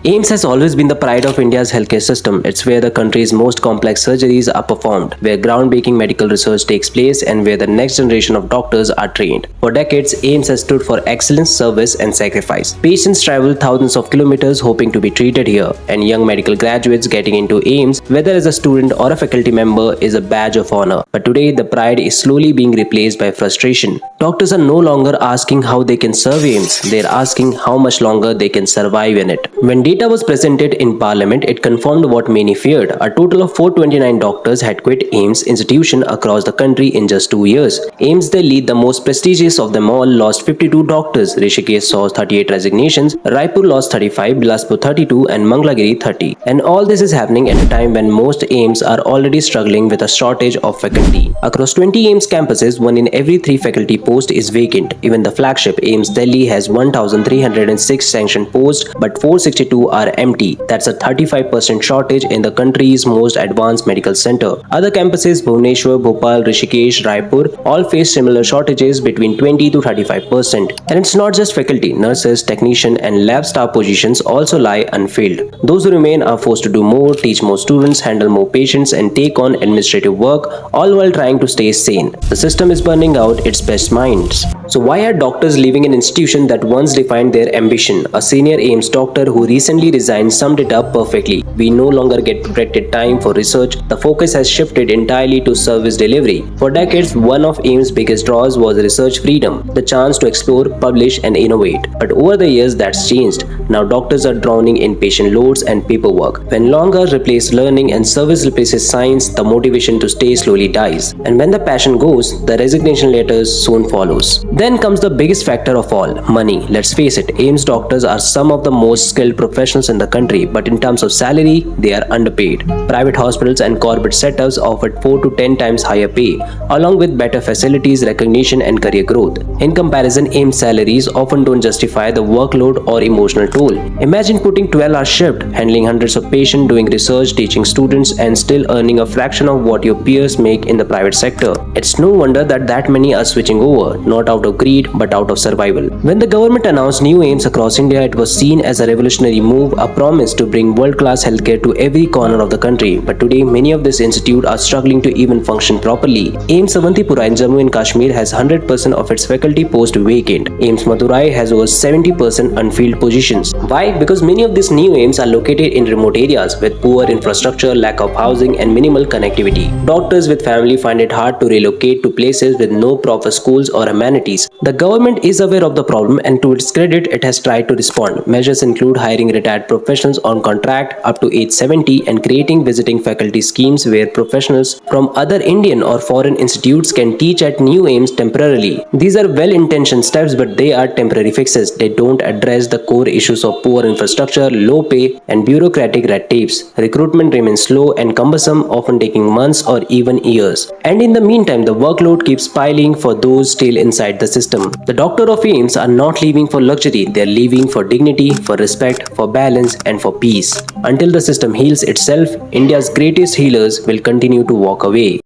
AIIMS has always been the pride of India's healthcare system. It's where the country's most complex surgeries are performed, where groundbreaking medical research takes place, and where the next generation of doctors are trained. For decades, AIIMS has stood for excellence, service, and sacrifice. Patients travel thousands of kilometers hoping to be treated here, and young medical graduates getting into AIIMS, whether as a student or a faculty member, is a badge of honor. But today, the pride is slowly being replaced by frustration. Doctors are no longer asking how they can serve AIIMS, they're asking how much longer they can survive in it. When data was presented in Parliament, it confirmed what many feared. A total of 429 doctors had quit AIIMS institution across the country in just 2 years. AIIMS Delhi, the most prestigious of them all, lost 52 doctors. Rishikesh saw 38 resignations, Raipur lost 35, Bilaspur 32 and Mangalagiri 30. And all this is happening at a time when most AIIMS are already struggling with a shortage of faculty. Across 20 AIIMS campuses, 1 in every 3 faculty posts is vacant. Even the flagship AIIMS Delhi has 1,306 sanctioned posts, but 462 are empty. That's a 35% shortage in the country's most advanced medical center. Other campuses, Bhubaneswar, Bhopal, Rishikesh, Raipur, all face similar shortages between 20 to 35%. And it's not just faculty, nurses, technicians, and lab staff positions also lie unfilled. Those who remain are forced to do more, teach more students, handle more patients, and take on administrative work, all while trying to stay sane. The system is burning out its best minds. So why are doctors leaving an institution that once defined their ambition? A senior AIIMS doctor who recently resigned summed it up perfectly. We no longer get protected time for research. The focus has shifted entirely to service delivery. For decades, one of AIIMS' biggest draws was research freedom, the chance to explore, publish, and innovate. But over the years, that's changed. Now doctors are drowning in patient loads and paperwork. When longer replace learning and service replaces science, the motivation to stay slowly dies. And when the passion goes, the resignation letters soon follows. Then comes the biggest factor of all, money. Let's face it, AIIMS doctors are some of the most skilled professionals in the country, but in terms of salary, they are underpaid. Private hospitals and corporate setups offered 4 to 10 times higher pay, along with better facilities, recognition, and career growth. In comparison, AIIMS salaries often don't justify the workload or emotional toll. Imagine putting 12-hour shift, handling hundreds of patients, doing research, teaching students, and still earning a fraction of what your peers make in the private sector. It's no wonder that many are switching over, not out of greed, but out of survival. When the government announced new AIIMS across India, it was seen as a revolutionary move, a promise to bring world-class healthcare to every corner of the country. But today, many of these institutes are struggling to even function properly. AIIMS Avantipura in Jammu and Kashmir has 100% of its faculty posts vacant. AIIMS Madurai has over 70% unfilled positions. Why? Because many of these new AIIMS are located in remote areas with poor infrastructure, lack of housing, and minimal connectivity. Doctors with family find it hard to relocate to places with no proper schools or amenities. The government is aware of the problem, and to its credit, it has tried to respond. Measures include hiring retired professionals on contract up to age 70 and creating visiting faculty schemes where professionals from other Indian or foreign institutes can teach at new AIIMS temporarily. These are well-intentioned steps, but they are temporary fixes. They don't address the core issues of poor infrastructure, low pay, and bureaucratic red tapes. Recruitment remains slow and cumbersome, often taking months or even years. And in the meantime, the workload keeps piling for those still inside the system. The doctor of AIIMS are not leaving for luxury, they are leaving for dignity, for respect, for balance, and for peace. Until the system heals itself, India's greatest healers will continue to walk away.